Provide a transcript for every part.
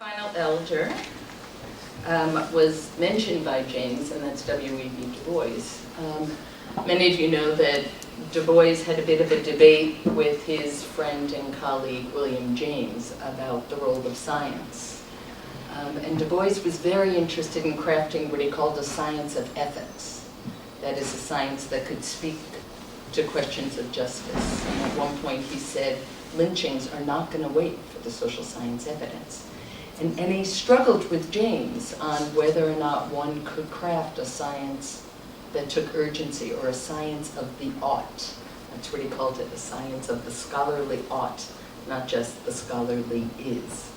Final elder was mentioned by James, and that's W.E.B. Du Bois. Many of you know that Du Bois had a bit of a debate with his friend and colleague William James about the role of science. And Du Bois was very interested in crafting what he called a science of ethics. That is, a science that could speak to questions of justice. And at one point he said, lynchings are not going to wait for the social science evidence. And he struggled with James on whether or not one could craft a science that took urgency, or a science of the ought. That's what he called it, a science of the scholarly ought, not just the scholarly is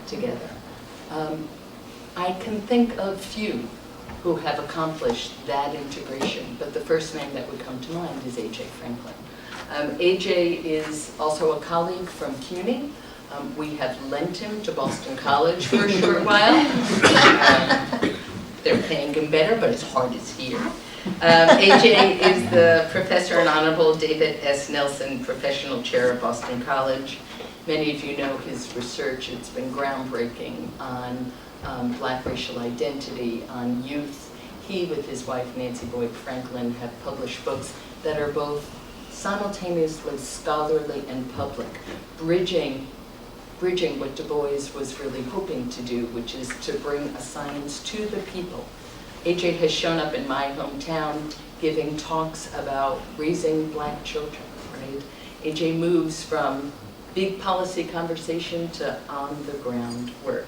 together. I can think of few who have accomplished that integration, but the first name that would come to mind is A.J. Franklin. A.J. is also a colleague from CUNY. We have lent him to Boston College for a short while. They're paying him better, but his heart is here. A.J. is the Professor and Honorable David S. Nelson Professional Chair of Boston College. Many of you know his research. It's been groundbreaking on Black racial identity, on youth. He, with his wife Nancy Boyd Franklin, have published books that are both simultaneously scholarly and public, bridging what Du Bois was really hoping to do, which is to bring a science to the people. A.J. has shown up in my hometown giving talks about raising Black children, right? A.J. moves from big policy conversation to on-the-ground work.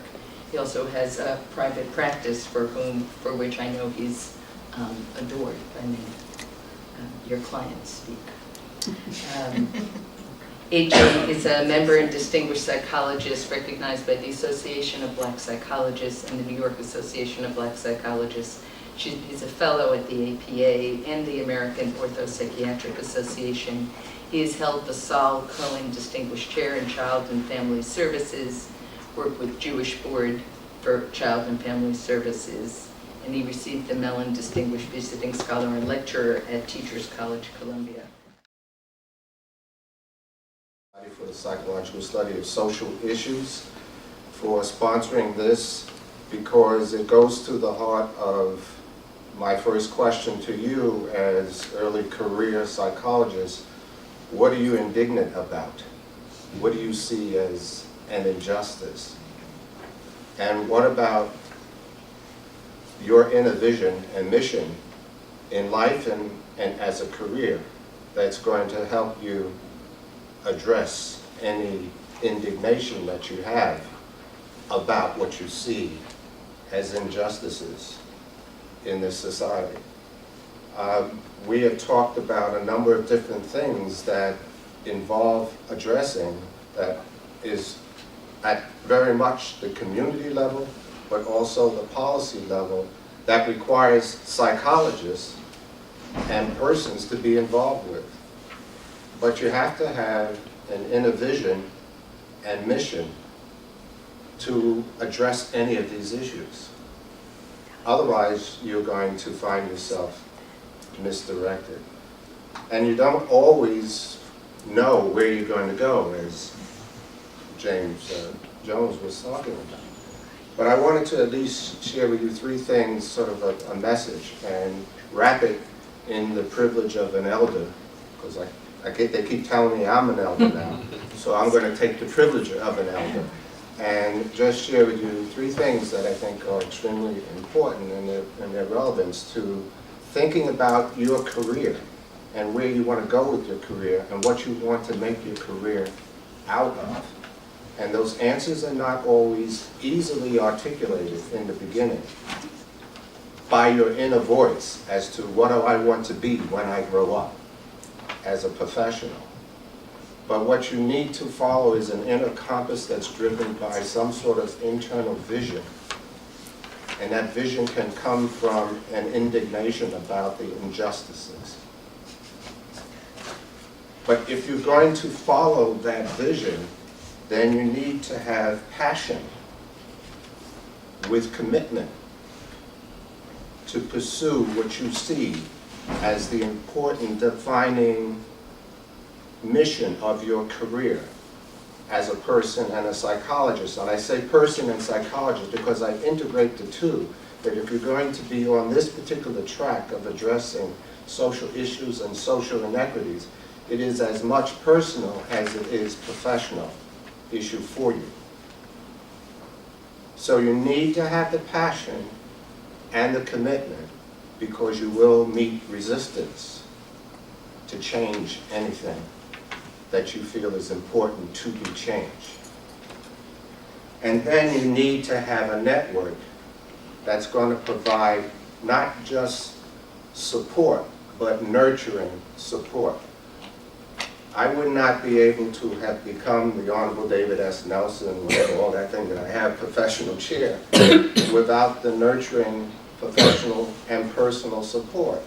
He also has a private practice for which I know he's adored. I mean, your clients speak. A.J. is a member and distinguished psychologist recognized by the Association of Black Psychologists and the New York Association of Black Psychologists. He's a fellow at the APA and the American Orthopsychiatric Association. He has held the Sol Cohen Distinguished Chair in Child and Family Services, worked with Jewish Board for Child and Family Services, and he received the Mellon Distinguished Visiting Scholar and Lecturer at Teachers College, Columbia. For the psychological study of social issues, for sponsoring this, because it goes to the heart of my first question to you as early career psychologist. What are you indignant about? What do you see as an injustice? And what about your inner vision and mission in life and as a career that's going to help you address any indignation that you have about what you see as injustices in this society? We have talked about a number of different things that involve addressing that is at very much the community level, but also the policy level, that requires psychologists and persons to be involved with. But you have to have an inner vision and mission to address any of these issues. Otherwise, you're going to find yourself misdirected. And you don't always know where you're going to go, as James Jones was talking about. But I wanted to at least share with you three things, sort of a message, and wrap it in the privilege of an elder, because they keep telling me I'm an elder now, so I'm going to take the privilege of an elder and just share with you three things that I think are extremely important in their relevance to thinking about your career and where you want to go with your career and what you want to make your career out of. And those answers are not always easily articulated in the beginning by your inner voice as to what do I want to be when I grow up as a professional. But what you need to follow is an inner compass that's driven by some sort of internal vision. And that vision can come from an indignation about the injustices. But if you're going to follow that vision, then you need to have passion with commitment to pursue what you see as the important defining mission of your career. as a person and a psychologist. And I say person and psychologist because I integrate the two, that if you're going to be on this particular track of addressing social issues and social inequities, it is as much personal as it is professional issue for you. So you need to have the passion and the commitment, because you will meet resistance to change anything that you feel is important to be changed. And then you need to have a network that's going to provide not just support, but nurturing support. I would not be able to have become the Honorable David S. Nelson, whatever, all that thing that I have, professional chair, without the nurturing professional and personal support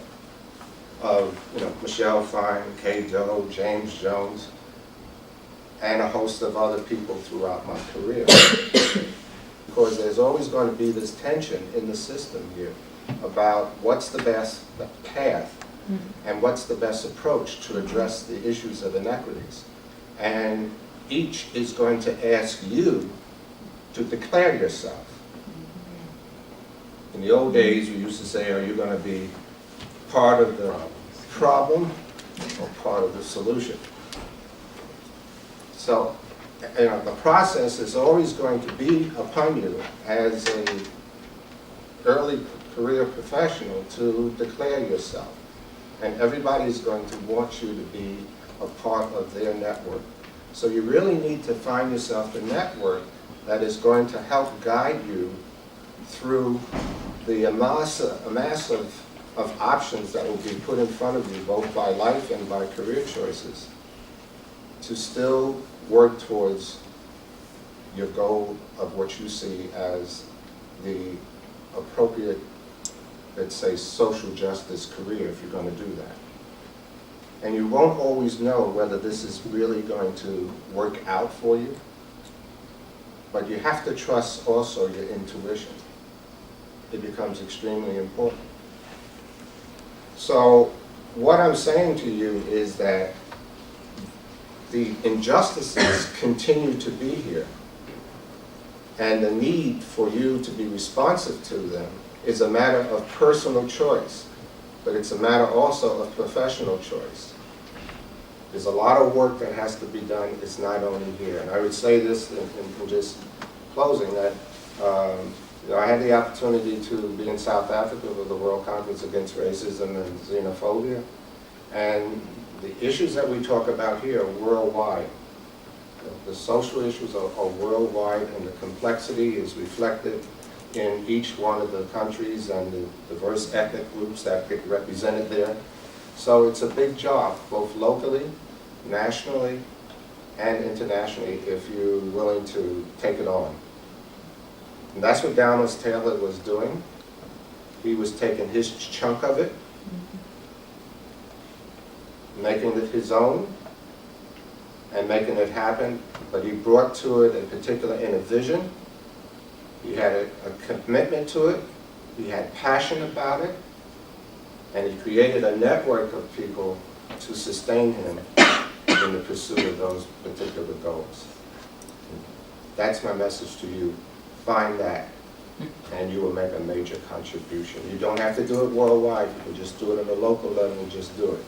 of, Michelle Fine, Kay Doe, James Jones, and a host of other people throughout my career. Because there's always going to be this tension in the system here about what's the best path and what's the best approach to address the issues of inequities. And each is going to ask you to declare yourself. In the old days, we used to say, are you going to be part of the problem or part of the solution? So, the process is always going to be upon you as an early career professional to declare yourself. And everybody's going to want you to be a part of their network. So you really need to find yourself a network that is going to help guide you through the mass of options that will be put in front of you, both by life and by career choices, to still work towards your goal of what you see as the appropriate, let's say, social justice career, if you're going to do that. And you won't always know whether this is really going to work out for you, but you have to trust also your intuition. It becomes extremely important. So what I'm saying to you is that the injustices continue to be here, and the need for you to be responsive to them is a matter of personal choice, but it's a matter also of professional choice. There's a lot of work that has to be done. It's not only here. And I would say this in just closing, that I had the opportunity to be in South Africa with the World Conference Against Racism and Xenophobia, and the issues that we talk about here are worldwide. The social issues are worldwide, and the complexity is reflected in each one of the countries and the diverse ethnic groups that get represented there. So it's a big job, both locally, nationally, and internationally, if you're willing to take it on. And that's what Dalmas Taylor was doing. He was taking his chunk of it, making it his own, and making it happen, but he brought to it, in particular, in a vision. He had a commitment to it, he had passion about it, and he created a network of people to sustain him in the pursuit of those particular goals. That's my message to you. Find that, and you will make a major contribution. You don't have to do it worldwide. You can just do it at a local level and just do it.